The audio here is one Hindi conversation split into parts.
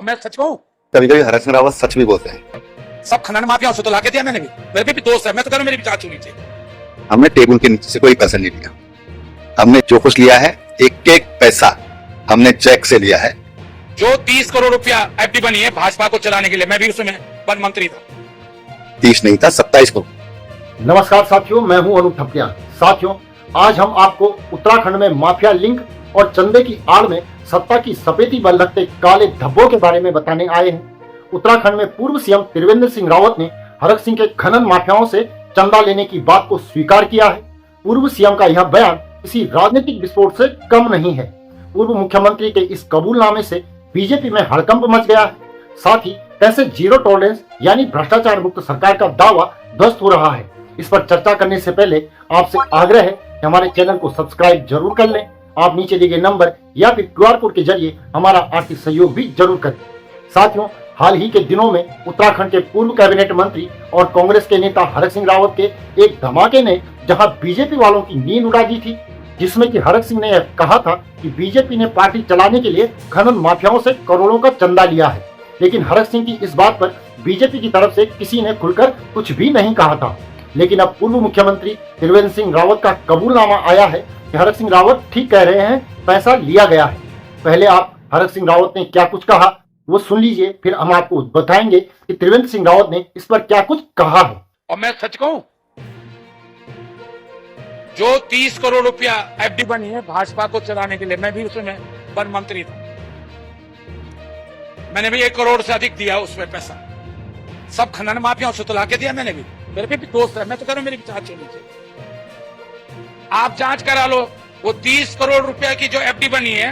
मैं सच कहूं, कभी कभी हरक सिंह रावत सच भी बोलते हैं। सब खनन माफियाओं से तो लाके दिया मैंने भी, मेरे भी दोस्त है, मैं तो कह रहा हूं मेरी भी जांच होनी चाहिए। हमने टेबल के नीचे से कोई पैसा नहीं लिया। हमने जो कुछ लिया है एक एक पैसा हमने चेक से लिया है। जो 30 करोड़ रुपया एफडी बनी है भाजपा को चलाने के लिए, मैं भी उसमें वन मंत्री था। 30 नहीं था, 27 करोड़। नमस्कार साथियों, मैं हूं अनूप ठपकिया। साथियों, आज हम आपको उत्तराखंड में माफिया लिंक और चंदे की आड़ में सत्ता की सफेदी बल रखते काले धब्बों के बारे में बताने आए हैं। उत्तराखंड में पूर्व सीएम त्रिवेंद्र सिंह रावत ने हरक सिंह के खनन माफियाओं से चंदा लेने की बात को स्वीकार किया है। पूर्व सीएम का यह बयान किसी राजनीतिक विस्फोट से कम नहीं है। पूर्व मुख्यमंत्री के इस कबूलनामे से बीजेपी में हड़कंप मच गया है। साथ ही कैसे जीरो टॉलरेंस यानी भ्रष्टाचार मुक्त सरकार का दावा ध्वस्त हो रहा है, इस पर चर्चा करने से पहले आपसे आग्रह है कि हमारे चैनल को सब्सक्राइब जरूर कर लें। आप नीचे दिए गए नंबर या फिर क्यूआर कोड के जरिए हमारा आर्थिक सहयोग भी जरूर करें। साथियों, हाल ही के दिनों में उत्तराखंड के पूर्व कैबिनेट मंत्री और कांग्रेस के नेता हरक सिंह रावत के एक धमाके ने जहां बीजेपी वालों की नींद उड़ा दी थी, जिसमें कि हरक सिंह ने यह कहा था कि बीजेपी ने पार्टी चलाने के लिए खनन माफियाओं से करोड़ों का चंदा लिया है। लेकिन हरक सिंह की इस बात पर बीजेपी की तरफ से किसी ने खुलकर कुछ भी नहीं कहा था। लेकिन अब पूर्व मुख्यमंत्री त्रिवेंद्र सिंह रावत का कबूलनामा आया है कि हरक सिंह रावत ठीक कह रहे हैं, पैसा लिया गया है। पहले आप हरक सिंह रावत ने क्या कुछ कहा वो सुन लीजिए, फिर हम आपको बताएंगे कि त्रिवेंद्र सिंह रावत ने इस पर क्या कुछ कहा है। और मैं सच कहूं, जो 30 करोड़ रुपया एफडी बनी है भाजपा को चलाने के लिए, मैं भी उसमें वन मंत्री था। मैंने भी 1 करोड़ से अधिक दिया उसमें पैसा। सब खनन माफियाओं से तो लाके दिया मैंने भी, मेरे भी दोस्त है, मैं तो कह रहा हूं मेरी भी जांच होनी चाहिए। आप जांच करा लो, वो 30 करोड़ रुपया की जो एफडी बनी है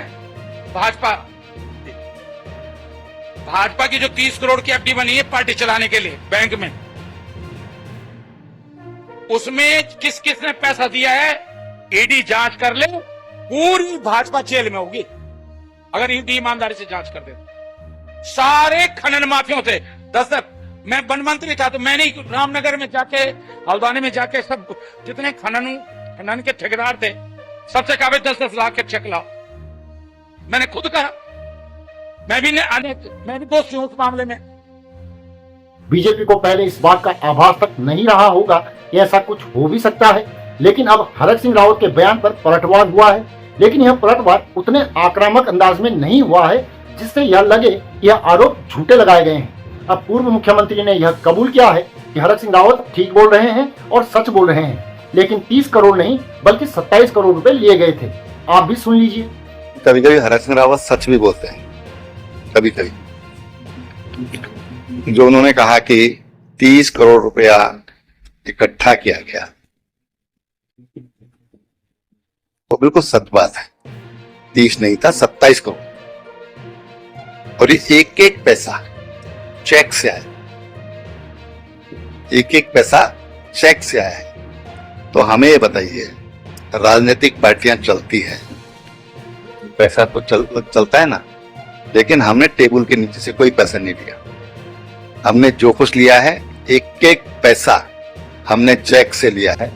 भाजपा की जो 30 करोड़ की एफडी बनी है पार्टी चलाने के लिए बैंक में, उसमें किस किस ने पैसा दिया है ईडी जांच कर ले। पूरी भाजपा जेल में होगी अगर ईडी ईमानदारी से जांच कर दे। सारे खनन माफियों थे 10 मैं वन मंत्री था तो मैंने रामनगर में जाके, हल्द्वानी में जाके सब जितने खनन के ठेकेदार थे सबसे कहा 10-10 लाख के चेक लाओ। मैंने खुद कहा, मैं भी दोषी हूं उस मामले में। बीजेपी को पहले इस बात का आभास तक नहीं रहा होगा कि ऐसा कुछ हो भी सकता है, लेकिन अब हरक सिंह रावत के बयान पर पलटवार हुआ है। लेकिन यह पलटवार उतने आक्रामक अंदाज में नहीं हुआ है जिससे यह लगे कि यह आरोप झूठे लगाए गए हैं। अब पूर्व मुख्यमंत्री ने यह कबूल किया है कि हरक सिंह रावत ठीक बोल रहे हैं और सच बोल रहे हैं, लेकिन 30 करोड़ नहीं बल्कि 27 करोड़ रुपए लिए गए थे। आप भी सुन लीजिए। कभी कभी हरक सिंह रावत सच भी बोलते हैं। कभी कभी जो उन्होंने कहा कि 30 करोड़ रुपया इकट्ठा किया गया, वो बिल्कुल सच बात है। 30 नहीं था, 27 करोड़। और ये एक एक पैसा चेक से आया, एक एक पैसा चेक से आया है। तो हमें ये बताइए, राजनीतिक पार्टियां चलती है, पैसा तो चलता है ना, लेकिन हमने टेबल के नीचे से कोई पैसा नहीं लिया। हमने जो कुछ लिया है एक एक पैसा हमने चेक से लिया है।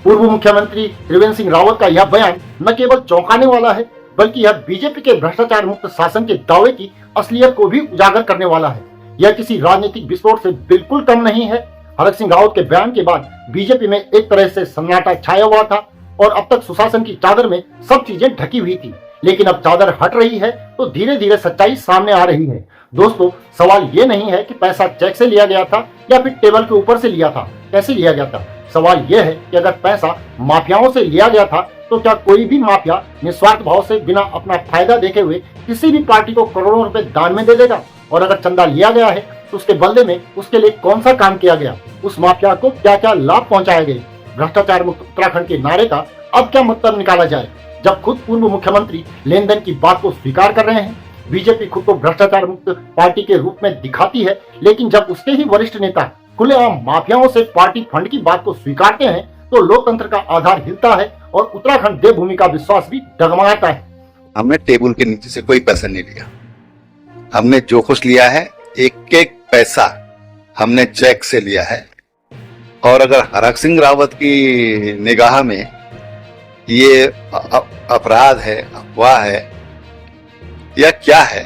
पूर्व मुख्यमंत्री त्रिवेंद्र सिंह रावत का यह बयान न केवल चौंकाने वाला है बल्कि यह बीजेपी के भ्रष्टाचार मुक्त शासन के दावे की असलियत को भी उजागर करने वाला है। यह किसी राजनीतिक विस्फोट से बिल्कुल कम नहीं है। हरक सिंह रावत के बयान के बाद बीजेपी में एक तरह से सन्नाटा छाया हुआ था और अब तक सुशासन की चादर में सब चीजें ढकी हुई थी, लेकिन अब चादर हट रही है तो धीरे धीरे सच्चाई सामने आ रही है। दोस्तों, सवाल ये नहीं है कि पैसा चेक से लिया गया था या फिर टेबल के ऊपर से लिया था, कैसे लिया गया था। सवाल यह है कि अगर पैसा माफियाओं से लिया गया था तो क्या कोई भी माफिया निस्वार्थ भाव से बिना अपना फायदा देखे हुए किसी भी पार्टी को करोड़ों रुपए दान में दे देगा? और अगर चंदा लिया गया है तो उसके बदले में उसके लिए कौन सा काम किया गया, उस माफिया को क्या क्या लाभ पहुंचाए गए? भ्रष्टाचार मुक्त उत्तराखंड के नारे का अब क्या मतलब निकाला जाए, जब खुद पूर्व मुख्यमंत्री लेन देन की बात को स्वीकार कर रहे हैं। बीजेपी खुद को भ्रष्टाचार मुक्त पार्टी के रूप में दिखाती है, लेकिन जब उसके ही वरिष्ठ नेता खुलेआम माफियाओं से पार्टी फंड की बात को स्वीकारते हैं तो लोकतंत्र का आधार हिलता है और उत्तराखंड देवभूमि का विश्वास भी डगमगाता है। हमने टेबल के नीचे से कोई पैसा नहीं लिया। हमने जो कुछ लिया है एक एक पैसा हमने चेक से लिया है। और अगर हरक सिंह रावत की निगाह में ये अपराध है, अफवाह है या क्या है,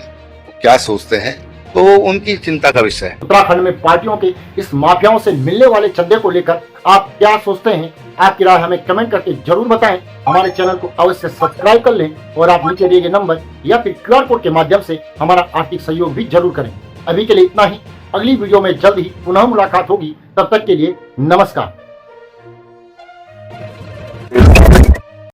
क्या सोचते हैं, तो उनकी चिंता का विषय है। उत्तराखंड में पार्टियों के इस माफियाओं से मिलने वाले चंदे को लेकर आप क्या सोचते हैं? आपकी राय हमें कमेंट करके जरूर बताएं। हमारे चैनल को अवश्य सब्सक्राइब कर लें और आप नीचे दिए गए नंबर या फिर QR कोड के माध्यम से हमारा आर्थिक सहयोग भी जरूर करें। अभी के लिए इतना ही। अगली वीडियो में जल्द ही पुनः मुलाकात होगी। तब तक के लिए नमस्कार।